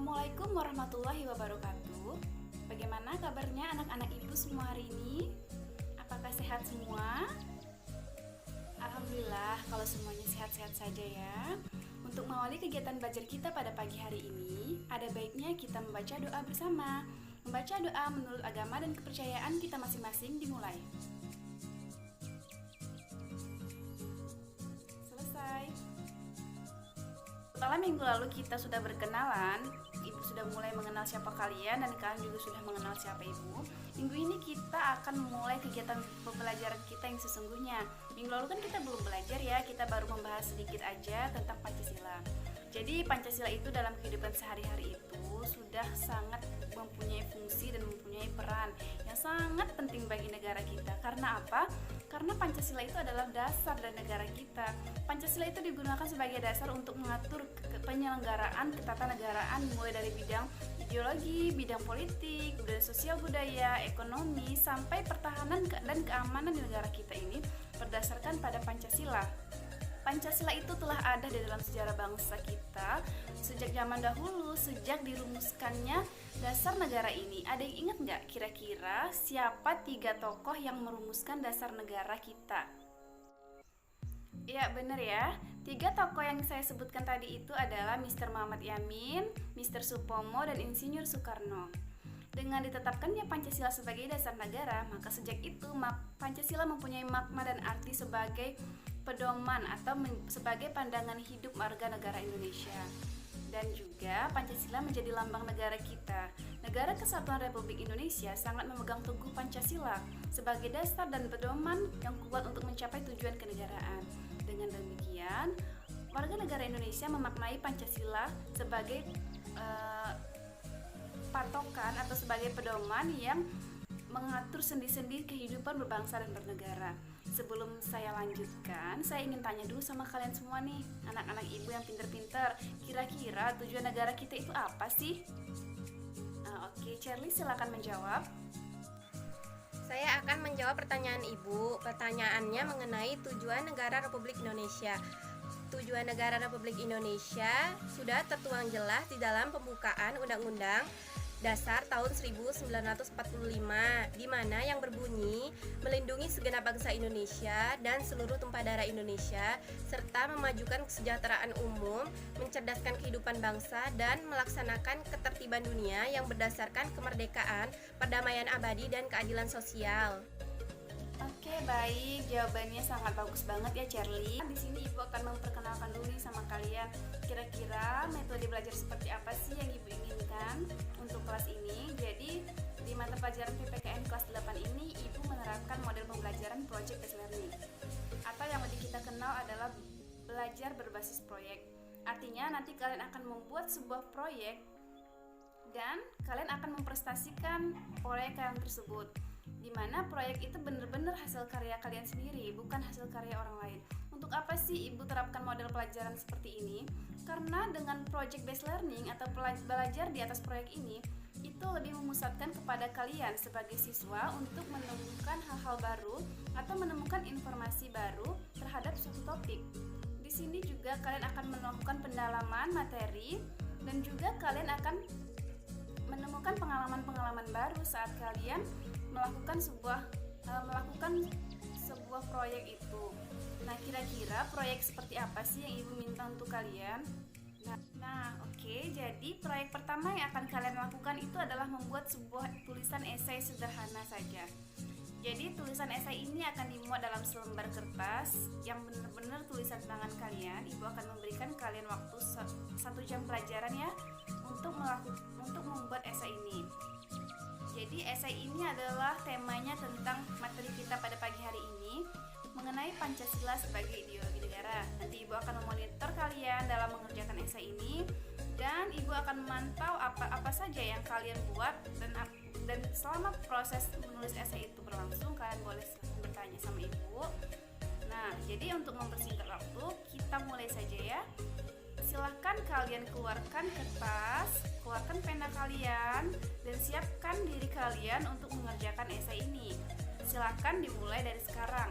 Assalamualaikum warahmatullahi wabarakatuh. Bagaimana kabarnya anak-anak ibu semua hari ini? Apakah sehat semua? Alhamdulillah kalau semuanya sehat-sehat saja ya. Untuk mengawali kegiatan belajar kita pada pagi hari ini, ada baiknya kita membaca doa bersama. Membaca doa menurut agama dan kepercayaan kita masing-masing dimulai. Selesai. Setelah minggu lalu kita sudah berkenalan, ibu sudah mulai mengenal siapa kalian dan kalian juga sudah mengenal siapa ibu. Minggu ini kita akan memulai kegiatan pembelajaran kita yang sesungguhnya. Minggu lalu kan kita belum belajar ya, kita baru membahas sedikit aja tentang Pancasila. Jadi Pancasila itu dalam kehidupan sehari-hari itu sudah sangat mempunyai fungsi dan mempunyai peran yang sangat penting bagi negara kita. Karena apa? Karena Pancasila itu adalah dasar dari negara kita. Pancasila itu digunakan sebagai dasar untuk mengatur penyelenggaraan ketatanegaraan mulai dari bidang ideologi, bidang politik, budaya sosial budaya, ekonomi, sampai pertahanan dan keamanan di negara kita ini berdasarkan pada Pancasila. Pancasila itu telah ada di dalam sejarah bangsa kita sejak zaman dahulu, sejak dirumuskannya dasar negara ini. Ada yang ingat nggak kira-kira siapa 3 tokoh yang merumuskan dasar negara kita? Ya benar ya, 3 tokoh yang saya sebutkan tadi itu adalah Mr. Muhammad Yamin, Mr. Supomo, dan Insinyur Soekarno. Dengan ditetapkannya Pancasila sebagai dasar negara, maka sejak itu Pancasila mempunyai makna dan arti sebagai pedoman atau sebagai pandangan hidup warga negara Indonesia. Dan juga Pancasila menjadi lambang negara kita. Negara Kesatuan Republik Indonesia sangat memegang teguh Pancasila sebagai dasar dan pedoman yang kuat untuk mencapai tujuan kenegaraan. Dengan demikian, warga negara Indonesia memaknai Pancasila sebagai patokan atau sebagai pedoman yang mengatur sendi-sendi kehidupan berbangsa dan bernegara. Sebelum saya lanjutkan, saya ingin tanya dulu sama kalian semua nih, anak-anak ibu yang pinter-pinter. Kira-kira tujuan negara kita itu apa sih? Oke, Charlie silakan menjawab. Saya akan menjawab pertanyaan Ibu. Pertanyaannya mengenai tujuan negara Republik Indonesia. Tujuan negara Republik Indonesia sudah tertuang jelas di dalam pembukaan Undang-Undang Dasar tahun 1945, di mana yang berbunyi melindungi segenap bangsa Indonesia dan seluruh tumpah darah Indonesia, serta memajukan kesejahteraan umum, mencerdaskan kehidupan bangsa, dan melaksanakan ketertiban dunia yang berdasarkan kemerdekaan, perdamaian abadi, dan keadilan sosial. Oke, baik. Jawabannya sangat bagus banget ya, Charlie. Di sini Ibu akan memperkenalkan dulu nih sama kalian. Kira-kira metode belajar seperti apa sih yang Ibu inginkan untuk kelas ini? Jadi, di mata pelajaran PPKN kelas 8 ini, Ibu menerapkan model pembelajaran project based learning. Atau yang lebih kita kenal adalah belajar berbasis proyek. Artinya, nanti kalian akan membuat sebuah proyek dan kalian akan mempresentasikan proyek kalian tersebut, di mana proyek itu benar-benar hasil karya kalian sendiri, bukan hasil karya orang lain. Untuk apa sih Ibu terapkan model pelajaran seperti ini? Karena dengan project based learning atau belajar di atas proyek ini, itu lebih memusatkan kepada kalian sebagai siswa untuk menemukan hal-hal baru atau menemukan informasi baru terhadap suatu topik. Di sini juga kalian akan melakukan pendalaman materi dan juga kalian akan menemukan pengalaman-pengalaman baru saat kalian melakukan sebuah proyek itu. Nah, kira-kira proyek seperti apa sih yang Ibu minta untuk kalian? Oke, jadi proyek pertama yang akan kalian lakukan itu adalah membuat sebuah tulisan esai sederhana saja. Jadi tulisan esai ini akan dimuat dalam selembar kertas yang benar-benar tulisan tangan kalian. Ibu akan memberikan kalian waktu 1 jam pelajaran ya untuk membuat esai ini. Jadi esai ini adalah temanya tentang materi kita pada pagi hari ini mengenai Pancasila sebagai ideologi negara. Nanti Ibu akan memonitor kalian dalam mengerjakan esai ini dan Ibu akan memantau apa saja yang kalian buat dan selama proses menulis esai itu berlangsung kalian boleh bertanya sama Ibu. Nah, jadi untuk mempersingkat waktu, kita mulai saja ya. Silahkan kalian keluarkan kertas, keluarkan pena kalian, dan siapkan diri kalian untuk mengerjakan esai ini. Silahkan dimulai dari sekarang.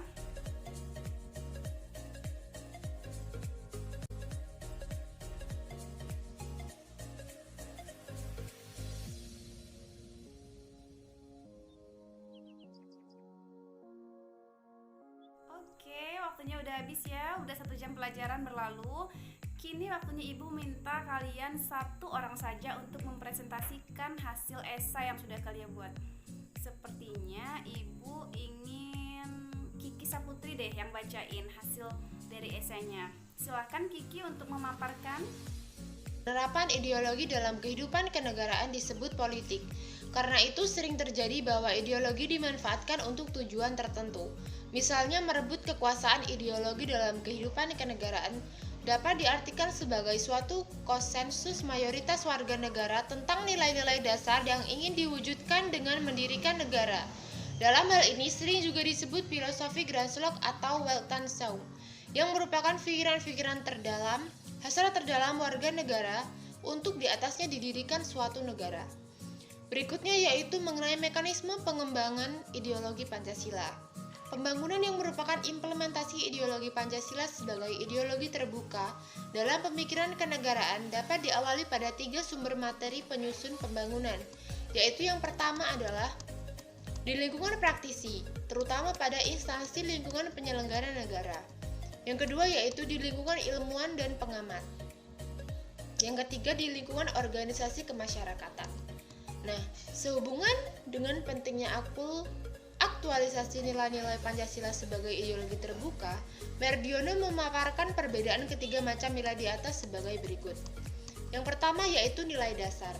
waktunya udah habis ya. Udah 1 jam pelajaran berlalu. Kini waktunya Ibu minta kalian 1 orang saja untuk mempresentasikan hasil esai yang sudah kalian buat. Sepertinya Ibu ingin Kiki Saputri deh yang bacain hasil dari esainya. Silahkan Kiki untuk memaparkan. Penerapan ideologi dalam kehidupan kenegaraan disebut politik. Karena itu sering terjadi bahwa ideologi dimanfaatkan untuk tujuan tertentu. Misalnya merebut kekuasaan. Ideologi dalam kehidupan kenegaraan dapat diartikan sebagai suatu konsensus mayoritas warga negara tentang nilai-nilai dasar yang ingin diwujudkan dengan mendirikan negara. Dalam hal ini sering juga disebut filosofi Graslok atau Weltanschauung, yang merupakan pikiran-pikiran terdalam, hasrat terdalam warga negara untuk di atasnya didirikan suatu negara. Berikutnya yaitu mengenai mekanisme pengembangan ideologi Pancasila. Pembangunan yang merupakan implementasi ideologi Pancasila sebagai ideologi terbuka dalam pemikiran kenegaraan dapat diawali pada 3 sumber materi penyusun pembangunan, yaitu yang pertama adalah di lingkungan praktisi, terutama pada instansi lingkungan penyelenggara negara. Yang kedua yaitu di lingkungan ilmuwan dan pengamat. Yang ketiga di lingkungan organisasi kemasyarakatan. Nah, sehubungan dengan pentingnya aktualisasi nilai-nilai Pancasila sebagai ideologi terbuka, Mardiono memaparkan perbedaan ketiga macam nilai di atas sebagai berikut. Yang pertama yaitu nilai dasar.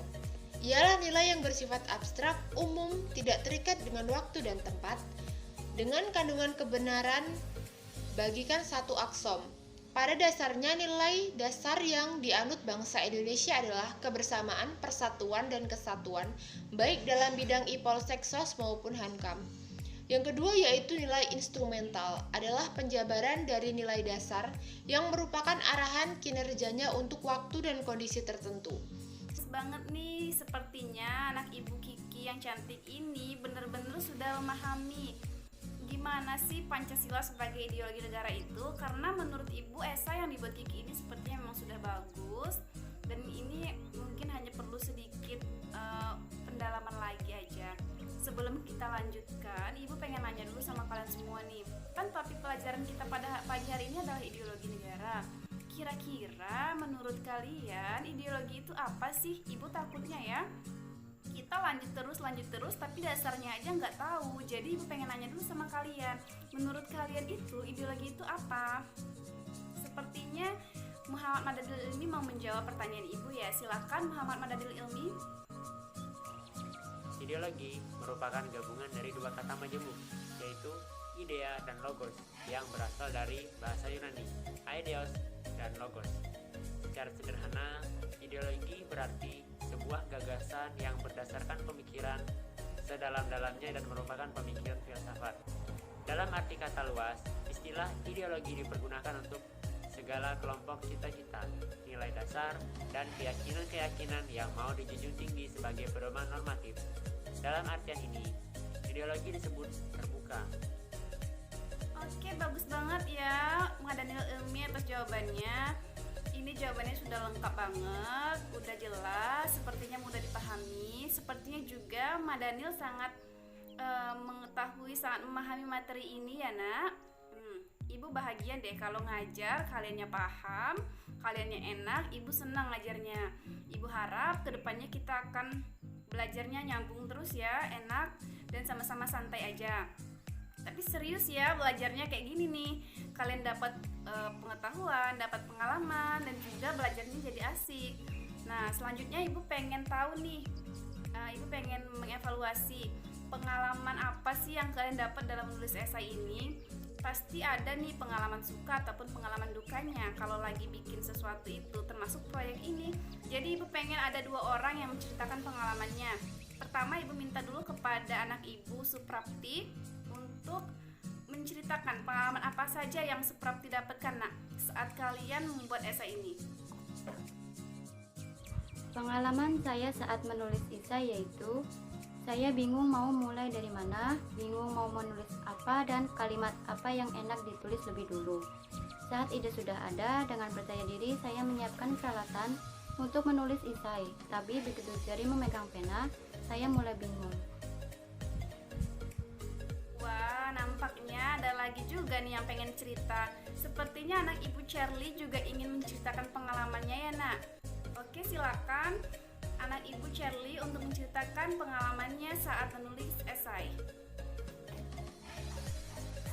Ialah nilai yang bersifat abstrak, umum, tidak terikat dengan waktu dan tempat, dengan kandungan kebenaran bagikan satu aksom. Pada dasarnya nilai dasar yang dianut bangsa Indonesia adalah kebersamaan, persatuan, dan kesatuan, baik dalam bidang Ipolseksos maupun Hankam. Yang kedua yaitu nilai instrumental, adalah penjabaran dari nilai dasar yang merupakan arahan kinerjanya untuk waktu dan kondisi tertentu. Banget nih, sepertinya anak Ibu Kiki yang cantik ini benar-benar sudah memahami gimana sih Pancasila sebagai ideologi negara itu, karena menurut Ibu esai yang dibuat Kiki ini sepertinya memang sudah bagus, dan ini mungkin hanya perlu sedikit pendalaman lagi aja. Sebelum kita lanjutkan, Ibu pengen nanya dulu sama kalian semua nih, kan topik pelajaran kita pada pagi hari ini adalah ideologi negara. Kira-kira menurut kalian ideologi itu apa sih? Ibu takutnya ya kita lanjut terus tapi dasarnya aja nggak tahu. Jadi Ibu pengen nanya dulu sama kalian, menurut kalian itu ideologi itu apa? Sepertinya Muhammad Madadil Ilmi mau menjawab pertanyaan Ibu ya. Silakan Muhammad Madadil Ilmi. Ideologi merupakan gabungan dari 2 kata majemuk, yaitu idea dan logos, yang berasal dari bahasa Yunani, aideos dan logos. Secara sederhana, ideologi berarti sebuah gagasan yang berdasarkan pemikiran sedalam-dalamnya dan merupakan pemikiran filsafat. Dalam arti kata luas, istilah ideologi dipergunakan untuk segala kelompok cita-cita, nilai dasar, dan keyakinan-keyakinan yang mau dijunjung tinggi sebagai pedoman normatif. Dalam artian ini, ideologi disebut terbuka. Oke, bagus banget ya Madadil Ilmi atas jawabannya. Ini jawabannya sudah lengkap banget, udah jelas, sepertinya mudah dipahami. Sepertinya juga Madanil sangat mengetahui, sangat memahami materi ini ya nak. Ibu bahagia deh kalau ngajar, kaliannya paham, kaliannya enak, Ibu senang ngajarnya. Ibu harap kedepannya kita akan belajarnya nyambung terus ya, enak, dan sama-sama santai aja. Tapi serius ya, belajarnya kayak gini nih, kalian dapat pengetahuan, dapat pengalaman, dan juga belajarnya jadi asik. Nah, selanjutnya Ibu pengen tahu nih, Ibu pengen mengevaluasi pengalaman apa sih yang kalian dapat dalam menulis esai ini. Pasti ada nih pengalaman suka ataupun pengalaman dukanya kalau lagi bikin sesuatu itu, termasuk proyek ini. Jadi Ibu pengen ada 2 orang yang menceritakan pengalamannya. Pertama, Ibu minta dulu kepada anak Ibu Suprapti untuk menceritakan pengalaman apa saja yang Suprapti dapatkan nak saat kalian membuat esai ini. Pengalaman saya saat menulis esai yaitu saya bingung mau mulai dari mana, bingung mau menulis apa dan kalimat apa yang enak ditulis lebih dulu. Saat ide sudah ada, dengan percaya diri saya menyiapkan peralatan untuk menulis esai. Tapi begitu jari memegang pena, saya mulai bingung. Wah, nampaknya ada lagi juga nih yang pengen cerita. Sepertinya anak Ibu Charlie juga ingin menceritakan pengalamannya ya nak. Oke, silakan anak Ibu Charlie untuk menceritakan pengalamannya saat menulis esai.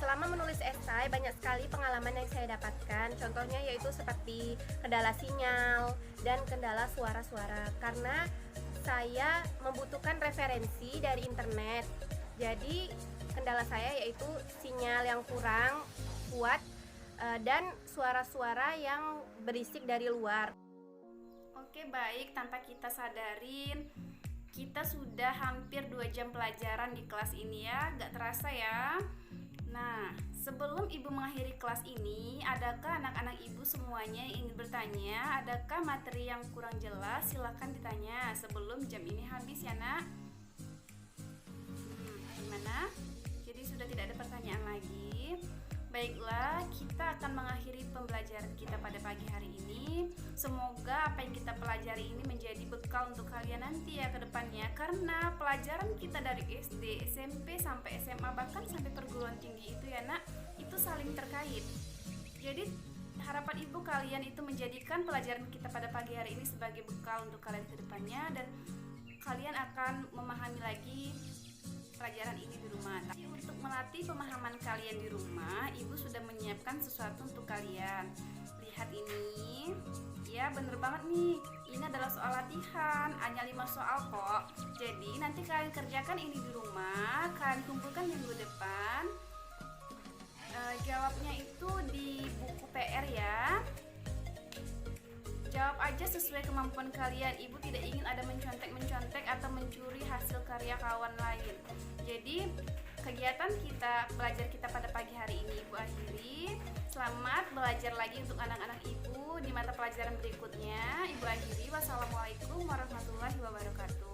Selama menulis esai, banyak sekali pengalaman yang saya dapatkan. Contohnya yaitu seperti kendala sinyal dan kendala suara-suara. Karena saya membutuhkan referensi dari internet. Jadi kendala saya yaitu sinyal yang kurang kuat dan suara-suara yang berisik dari luar. Oke, baik, tanpa kita sadarin kita sudah hampir 2 jam pelajaran di kelas ini ya. Gak terasa ya. Nah, sebelum Ibu mengakhiri kelas ini, adakah anak-anak Ibu semuanya yang ingin bertanya? Adakah materi yang kurang jelas? Silakan ditanya sebelum jam ini habis ya nak. Gimana? Jadi sudah tidak ada pertanyaan lagi? Baiklah, kita akan mengakhiri pembelajaran kita pada pagi hari ini. Semoga apa yang kita pelajari ini menjadi bekal untuk kalian nanti ya ke depannya. Karena pelajaran kita dari SD, SMP, sampai SMA, bahkan sampai perguruan tinggi itu ya nak, itu saling terkait. Jadi harapan Ibu kalian itu menjadikan pelajaran kita pada pagi hari ini sebagai bekal untuk kalian ke depannya. Dan kalian akan memahami lagi pelajaran ini di rumah. Tapi untuk melatih pemahaman kalian di rumah, Ibu sudah menyiapkan sesuatu untuk kalian. Lihat ini. Ya, bener banget nih. Ini adalah soal latihan, hanya 5 soal kok. Jadi nanti kalian kerjakan ini di rumah, kalian kumpulkan minggu depan. Jawabnya itu di buku PR ya. Jawab aja sesuai kemampuan kalian. Ibu tidak ingin ada mencontek atau mencuri hasil karya kawan lain. Jadi kegiatan belajar kita pada pagi hari ini Ibu akhiri. Selamat belajar lagi untuk anak-anak Ibu di mata pelajaran berikutnya. Ibu akhiri. Wassalamualaikum warahmatullahi wabarakatuh.